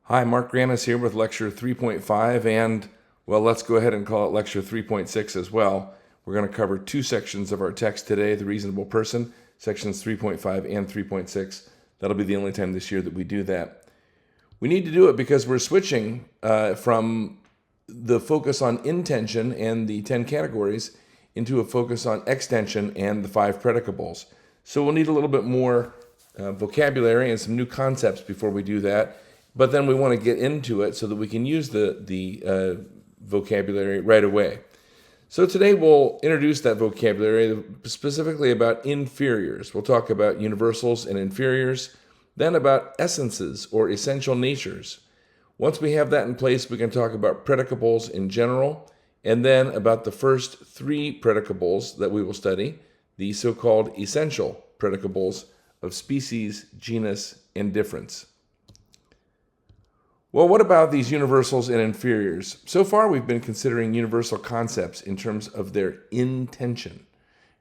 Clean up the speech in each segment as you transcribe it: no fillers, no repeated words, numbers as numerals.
Hi, Mark Granis here with Lecture 3.5 and, well, let's go ahead and call it Lecture 3.6 as well. We're going to cover two sections of our text today, The Reasonable Person, sections 3.5 and 3.6. That'll be the only time this year that we do that. We need to do it because we're switching from the focus on intention and the 10 categories into a focus on extension and the 5 predicables. So we'll need a little bit more vocabulary and some new concepts before we do that. But then we want to get into it so that we can use the vocabulary right away. So today we'll introduce that vocabulary specifically about inferiors. We'll talk about universals and inferiors, then about essences or essential natures. Once we have that in place, we can talk about predicables in general, and then about the first 3 predicables that we will study, the so-called essential predicables of species, genus, and difference. Well, what about these universals and inferiors? So far, we've been considering universal concepts in terms of their intention.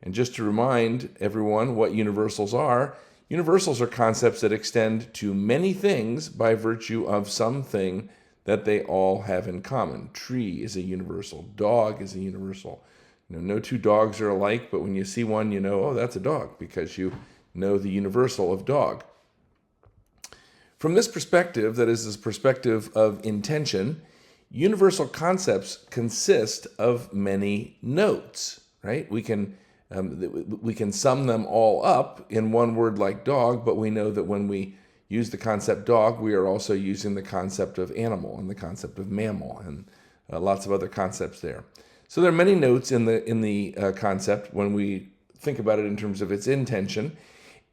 And just to remind everyone what universals are concepts that extend to many things by virtue of something that they all have in common. Tree is a universal. Dog is a universal. No two dogs are alike, but when you see one, you know, oh, that's a dog, because you know the universal of dog. From this perspective, that is this perspective of intention, universal concepts consist of many notes, right? We can sum them all up in one word like dog, but we know that when we use the concept dog, we are also using the concept of animal and the concept of mammal and lots of other concepts there. So there are many notes in the concept when we think about it in terms of its intention.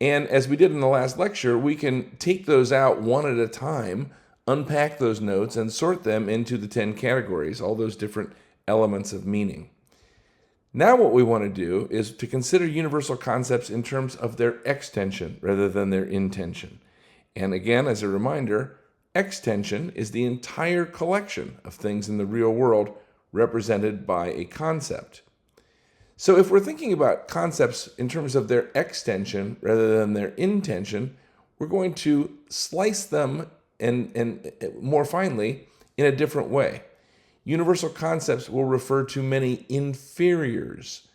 And as we did in the last lecture, we can take those out one at a time, unpack those notes, and sort them into the 10 categories, all those different elements of meaning. Now what we want to do is to consider universal concepts in terms of their extension rather than their intention. And again, as a reminder, extension is the entire collection of things in the real world represented by a concept. So if we're thinking about concepts in terms of their extension rather than their intention, we're going to slice them and more finely in a different way. Universal concepts will refer to many inferiors.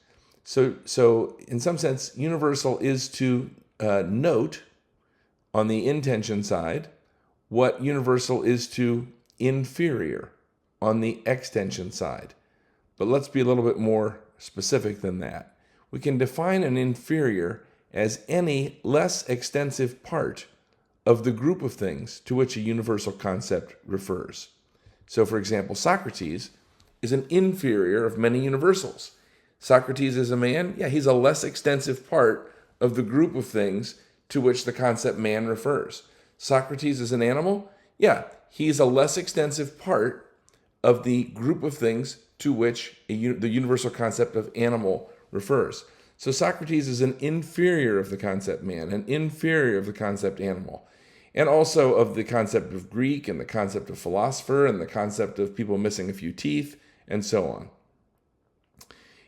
So in some sense, universal is to note on the intention side what universal is to inferior on the extension side. But let's be a little bit more specific than that. We can define an inferior as any less extensive part of the group of things to which a universal concept refers. So, for example, Socrates is an inferior of many universals. Socrates is a man, he's a less extensive part of the group of things to which the concept man refers. Socrates is an animal, he's a less extensive part of the group of things to which the universal concept of animal refers. So Socrates is an inferior of the concept man, an inferior of the concept animal, and also of the concept of Greek and the concept of philosopher and the concept of people missing a few teeth and so on.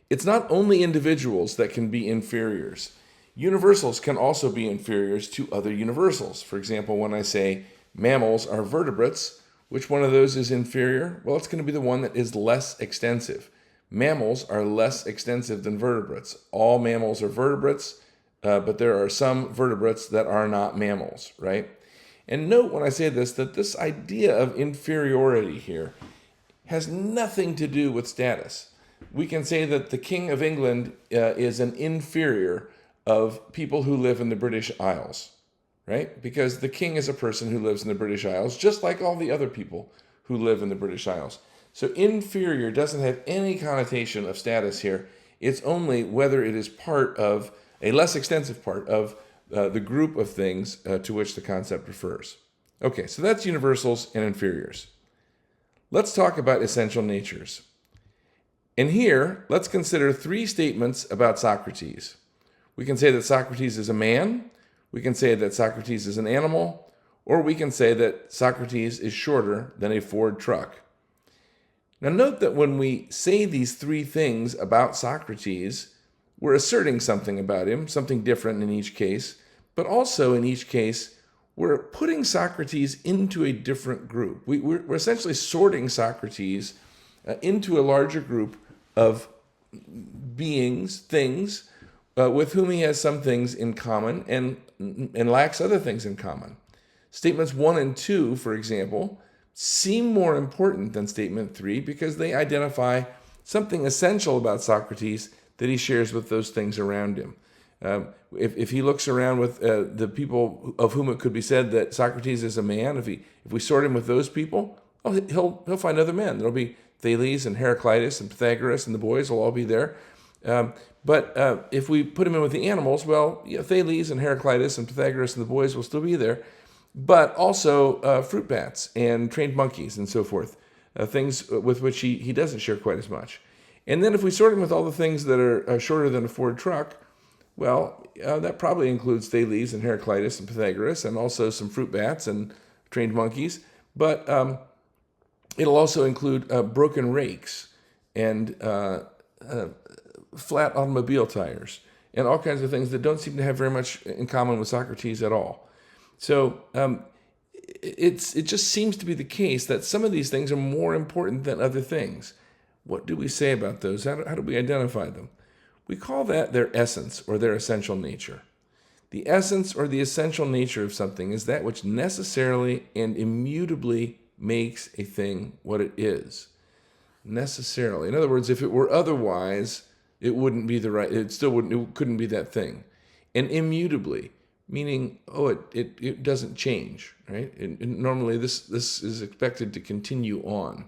It's not only individuals that can be inferiors. Universals can also be inferiors to other universals. For example, when I say mammals are vertebrates, which one of those is inferior? Well, it's going to be the one that is less extensive. Mammals are less extensive than vertebrates. All mammals are vertebrates, but there are some vertebrates that are not mammals, right? And note when I say this, that this idea of inferiority here has nothing to do with status. We can say that the King of England is an inferior of people who live in the British Isles. Right? Because the king is a person who lives in the British Isles, just like all the other people who live in the British Isles. So inferior doesn't have any connotation of status here. It's only whether it is part of a less extensive part of the group of things to which the concept refers. Okay, so that's universals and inferiors. Let's talk about essential natures. And here, let's consider 3 statements about Socrates. We can say that Socrates is a man, we can say that Socrates is an animal, or we can say that Socrates is shorter than a Ford truck. Now note that when we say these 3 things about Socrates, we're asserting something about him, something different in each case, but also in each case, we're putting Socrates into a different group. We're essentially sorting Socrates into a larger group of beings, things, with whom he has some things in common and lacks other things in common. Statements 1 and 2, for example, seem more important than statement 3 because they identify something essential about Socrates that he shares with those things around him. If he looks around with the people of whom it could be said that Socrates is a man, if we sort him with those people, he'll find other men. There'll be Thales and Heraclitus and Pythagoras, and the boys will all be there. But if we put him in with the animals, well, Thales and Heraclitus and Pythagoras and the boys will still be there, but also fruit bats and trained monkeys and so forth, things with which he doesn't share quite as much. And then if we sort him with all the things that are shorter than a Ford truck, well, that probably includes Thales and Heraclitus and Pythagoras and also some fruit bats and trained monkeys. But it'll also include broken rakes and flat automobile tires and all kinds of things that don't seem to have very much in common with Socrates at all. So it just seems to be the case that some of these things are more important than other things. What do we say about those? How do we identify them? We call that their essence or their essential nature. The essence or the essential nature of something is that which necessarily and immutably makes a thing what it is. Necessarily. In other words, if it were otherwise, it wouldn't be it couldn't be that thing. And immutably, meaning, it doesn't change, right? And normally this is expected to continue on.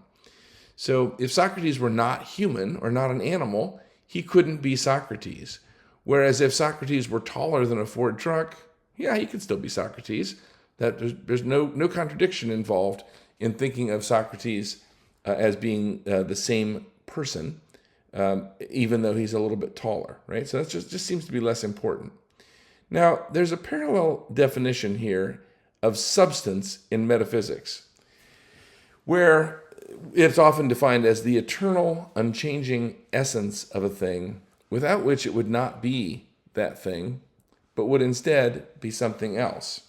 So if Socrates were not human or not an animal, he couldn't be Socrates. Whereas if Socrates were taller than a Ford truck, yeah, he could still be Socrates. That there's no contradiction involved in thinking of Socrates as being the same person, even though he's a little bit taller, right? So that just seems to be less important. Now, there's a parallel definition here of substance in metaphysics, where it's often defined as the eternal, unchanging essence of a thing, without which it would not be that thing, but would instead be something else.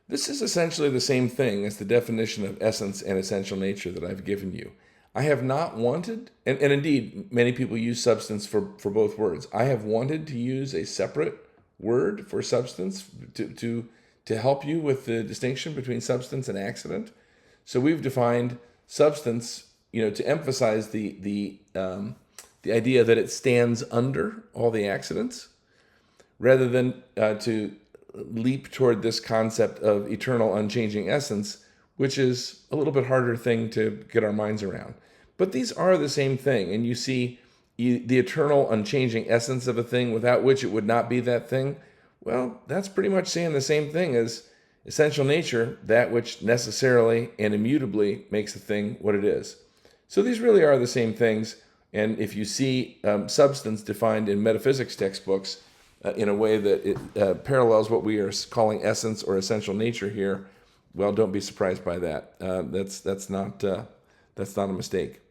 This is essentially the same thing as the definition of essence and essential nature that I've given you. I have not wanted, and indeed many people use substance for both words. I have wanted to use a separate word for substance to help you with the distinction between substance and accident. So we've defined substance, to emphasize the idea that it stands under all the accidents, rather than to leap toward this concept of eternal, unchanging essence, which is a little bit harder thing to get our minds around. But these are the same thing, and you see the eternal, unchanging essence of a thing without which it would not be that thing. Well, that's pretty much saying the same thing as essential nature, that which necessarily and immutably makes a thing what it is. So these really are the same things, and if you see substance defined in metaphysics textbooks in a way that it parallels what we are calling essence or essential nature here, well, don't be surprised by that. That's not a mistake.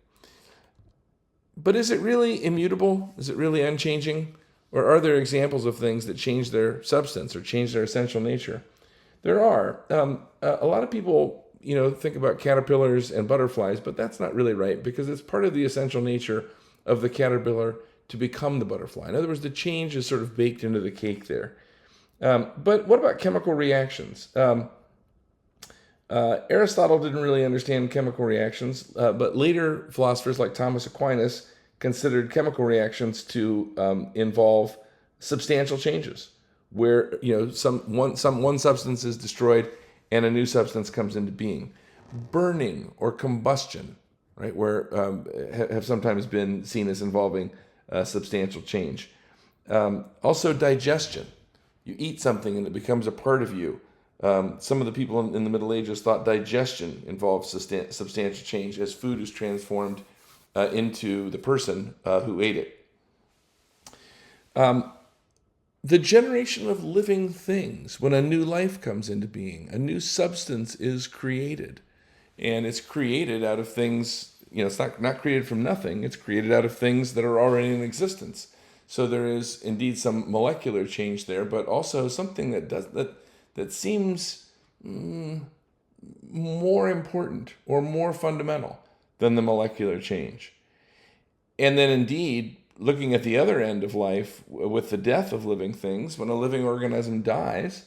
But is it really immutable? Is it really unchanging? Or are there examples of things that change their substance or change their essential nature? There are. A lot of people, think about caterpillars and butterflies, but that's not really right because it's part of the essential nature of the caterpillar to become the butterfly. In other words, the change is sort of baked into the cake there. But what about chemical reactions? Aristotle didn't really understand chemical reactions, but later philosophers like Thomas Aquinas considered chemical reactions to involve substantial changes, where one substance is destroyed and a new substance comes into being. Burning or combustion, right, where have sometimes been seen as involving substantial change. Also digestion. You eat something and it becomes a part of you. Some of the people in the Middle Ages thought digestion involved substantial change as food is transformed into the person who ate it. The generation of living things, when a new life comes into being, a new substance is created. And it's created out of things, it's not created from nothing, it's created out of things that are already in existence. So there is indeed some molecular change there, but also something that that seems more important or more fundamental than the molecular change. And then indeed, looking at the other end of life with the death of living things, when a living organism dies,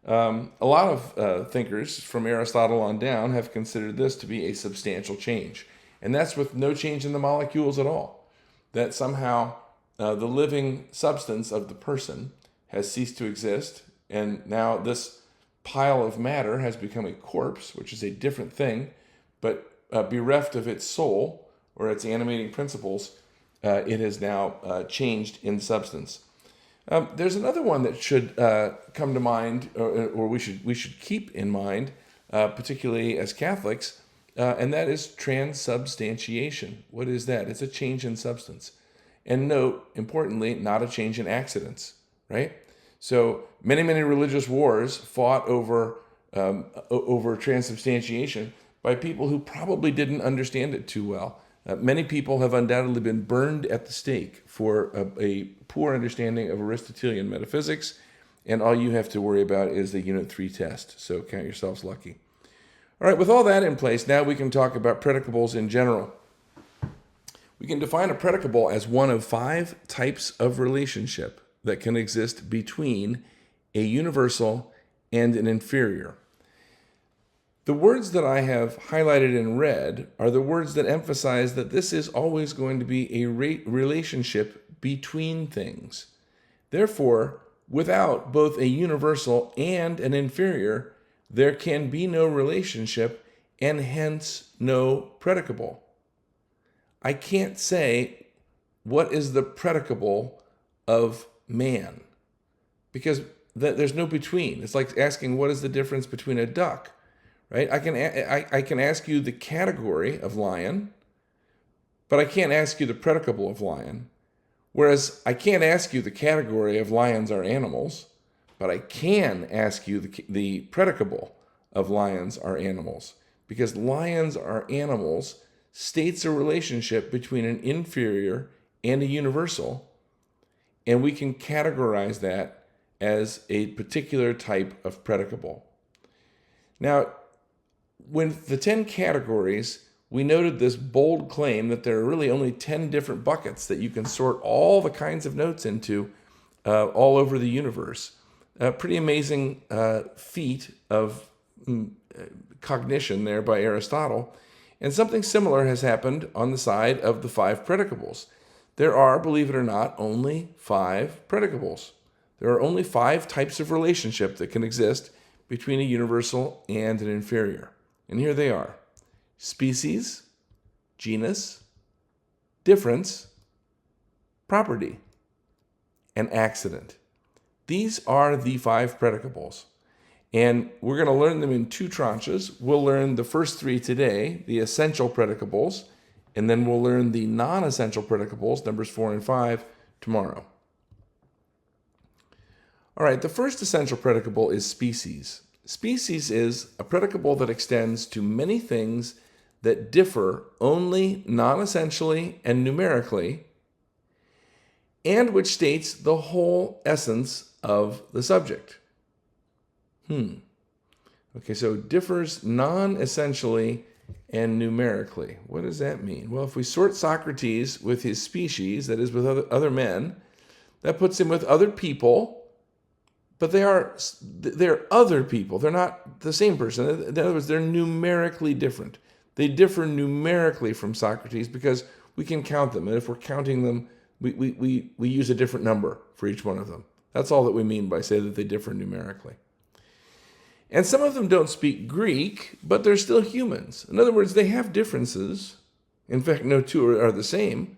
a lot of thinkers from Aristotle on down have considered this to be a substantial change. And that's with no change in the molecules at all. That somehow the living substance of the person has ceased to exist, and now this pile of matter has become a corpse, which is a different thing, but bereft of its soul or its animating principles, it has now changed in substance. There's another one that should come to mind, or we should keep in mind, particularly as Catholics, and that is transubstantiation. What is that? It's a change in substance. And note, importantly, not a change in accidents, right? So many religious wars fought over transubstantiation by people who probably didn't understand it too well. Many people have undoubtedly been burned at the stake for a poor understanding of Aristotelian metaphysics, and all you have to worry about is the Unit 3 test, so count yourselves lucky. All right, with all that in place, now we can talk about predicables in general. We can define a predicable as one of 5 types of relationship that can exist between a universal and an inferior. The words that I have highlighted in red are the words that emphasize that this is always going to be a relationship between things. Therefore, without both a universal and an inferior, there can be no relationship and hence no predicable. I can't say what is the predicable of man because there's no between. It's like asking what is the difference between a duck. Right? I can ask you the category of lion, but I can't ask you the predicable of lion. Whereas I can't ask you the category of lions are animals, but I can ask you the predicable of lions are animals. Because lions are animals states a relationship between an inferior and a universal, and we can categorize that as a particular type of predicable. Now, with the 10 categories, we noted this bold claim that there are really only 10 different buckets that you can sort all the kinds of notes into all over the universe. A pretty amazing feat of cognition there by Aristotle. And something similar has happened on the side of the 5 predicables. There are, believe it or not, only 5 predicables. There are only 5 types of relationship that can exist between a universal and an inferior. And here they are: species, genus, difference, property, and accident. These are the 5 predicables. And we're going to learn them in 2 tranches. We'll learn the first 3 today, the essential predicables, and then we'll learn the non-essential predicables, numbers 4 and 5, tomorrow. All right, the first essential predicable is species. Species is a predicable that extends to many things that differ only non-essentially and numerically, and which states the whole essence of the subject. Okay, so differs non-essentially and numerically. What does that mean? Well, if we sort Socrates with his species, that is with other men, that puts him with other people. But they're other people. They're not the same person. In other words, they're numerically different. They differ numerically from Socrates because we can count them. And if we're counting them, we use a different number for each one of them. That's all that we mean by saying that they differ numerically. And some of them don't speak Greek, but they're still humans. In other words, they have differences. In fact, no 2 are the same,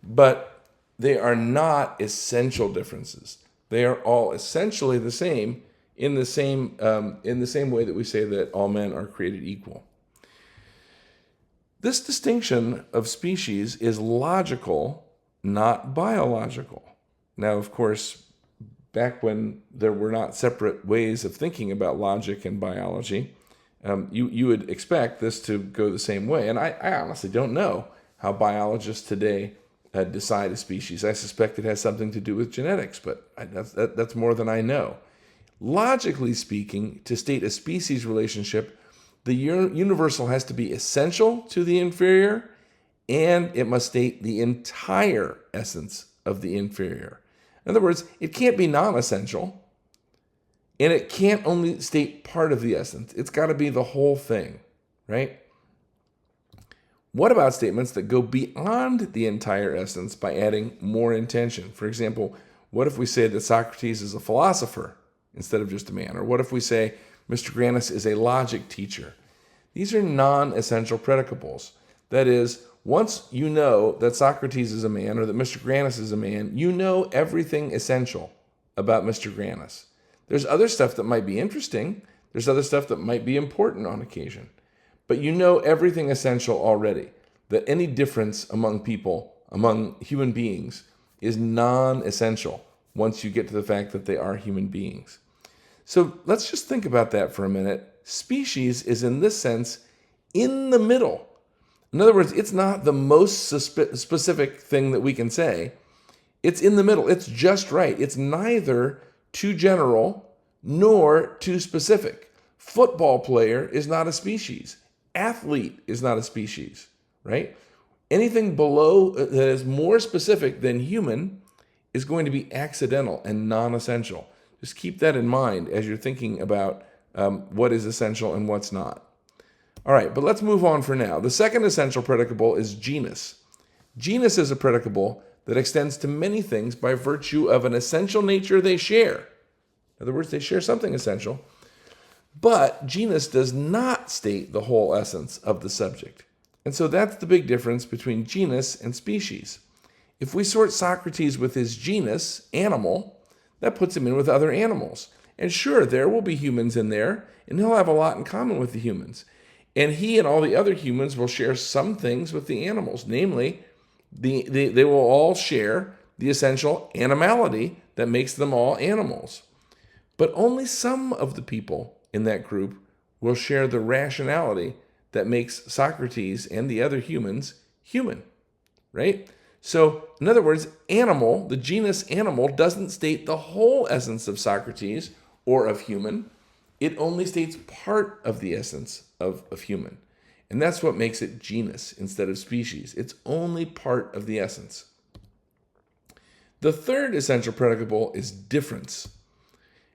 but they are not essential differences. They are all essentially the same in the same way that we say that all men are created equal. This distinction of species is logical, not biological. Now, of course, back when there were not separate ways of thinking about logic and biology, you would expect this to go the same way. And I honestly don't know how biologists today decide a species. I suspect it has something to do with genetics, but that's more than I know. Logically speaking, to state a species relationship, the universal has to be essential to the inferior, and it must state the entire essence of the inferior. In other words, it can't be non-essential, and it can't only state part of the essence. It's got to be the whole thing, right? What about statements that go beyond the entire essence by adding more intention? For example, what if we say that Socrates is a philosopher instead of just a man? Or what if we say Mr. Grannis is a logic teacher? These are non-essential predicables. That is, once you know that Socrates is a man or that Mr. Grannis is a man, you know everything essential about Mr. Grannis. There's other stuff that might be interesting. There's other stuff that might be important on occasion. But you know everything essential already. That any difference among people, among human beings, is non-essential once you get to the fact that they are human beings. So let's just think about that for a minute. Species is in this sense in the middle. In other words, it's not the most specific thing that we can say. It's in the middle. It's just right. It's neither too general nor too specific. Football player is not a species. Athlete is not a species, right? Anything below that is more specific than human is going to be accidental and non-essential. Just keep that in mind as you're thinking about what is essential and what's not. All right, but let's move on for now. The second essential predicable is genus. Genus is a predicable that extends to many things by virtue of an essential nature they share. In other words, they share something essential. But genus does not state the whole essence of the subject. And so that's the big difference between genus and species. If we sort Socrates with his genus, animal, that puts him in with other animals. And sure, there will be humans in there, and he'll have a lot in common with the humans. And he and all the other humans will share some things with the animals. Namely, they will all share the essential animality that makes them all animals. But only some of the people in that group will share the rationality that makes Socrates and the other humans human, right? So, in other words, animal, the genus animal, doesn't state the whole essence of Socrates or of human. It only states part of the essence of human. And that's what makes it genus instead of species. It's only part of the essence. The third essential predicable is difference.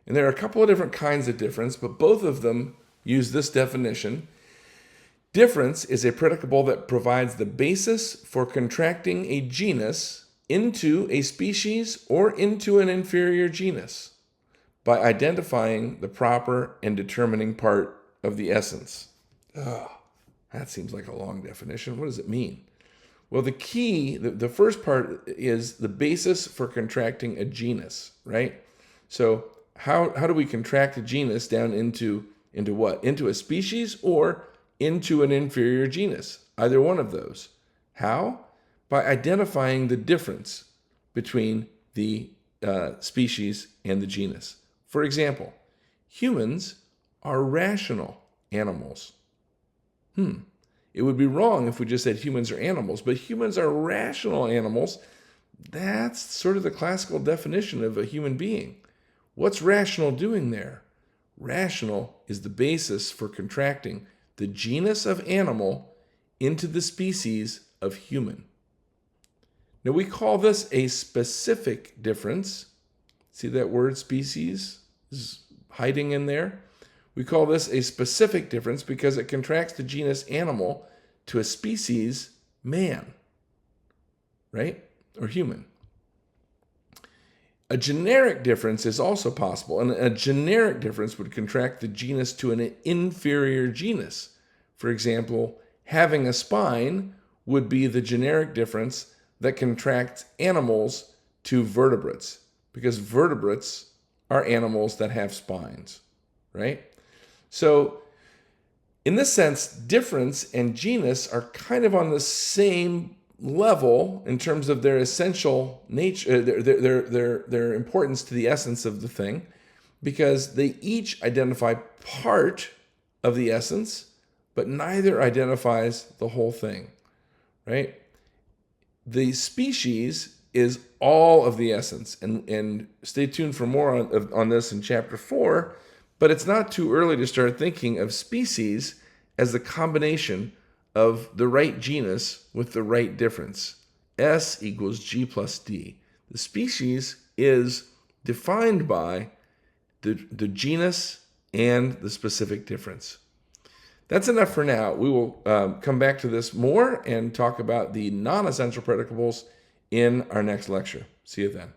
And there are a couple of different kinds of difference, but both of them use this definition. Difference is a predicable that provides the basis for contracting a genus into a species or into an inferior genus by identifying the proper and determining part of the essence. That seems like a long definition. What does it mean? Well, the key, the first part is the basis for contracting a genus, right? So how do we contract a genus down into what? Into a species or into an inferior genus? Either one of those. How? By identifying the difference between the species and the genus. For example, humans are rational animals. It would be wrong if we just said humans are animals, but humans are rational animals. That's sort of the classical definition of a human being. What's rational doing there? Rational is the basis for contracting the genus of animal into the species of human. Now we call this a specific difference. See that word species is hiding in there? We call this a specific difference because it contracts the genus animal to a species man, right? Or human. A generic difference is also possible, and a generic difference would contract the genus to an inferior genus. For example, having a spine would be the generic difference that contracts animals to vertebrates, because vertebrates are animals that have spines, right? So, in this sense, difference and genus are kind of on the same level in terms of their essential nature, their importance to the essence of the thing, because they each identify part of the essence, but neither identifies the whole thing, right? The species is all of the essence. And stay tuned for more on this in chapter 4. But it's not too early to start thinking of species as the combination of the right genus with the right difference. S equals G plus D. The species is defined by the genus and the specific difference. That's enough for now. We will come back to this more and talk about the non-essential predicables in our next lecture. See you then.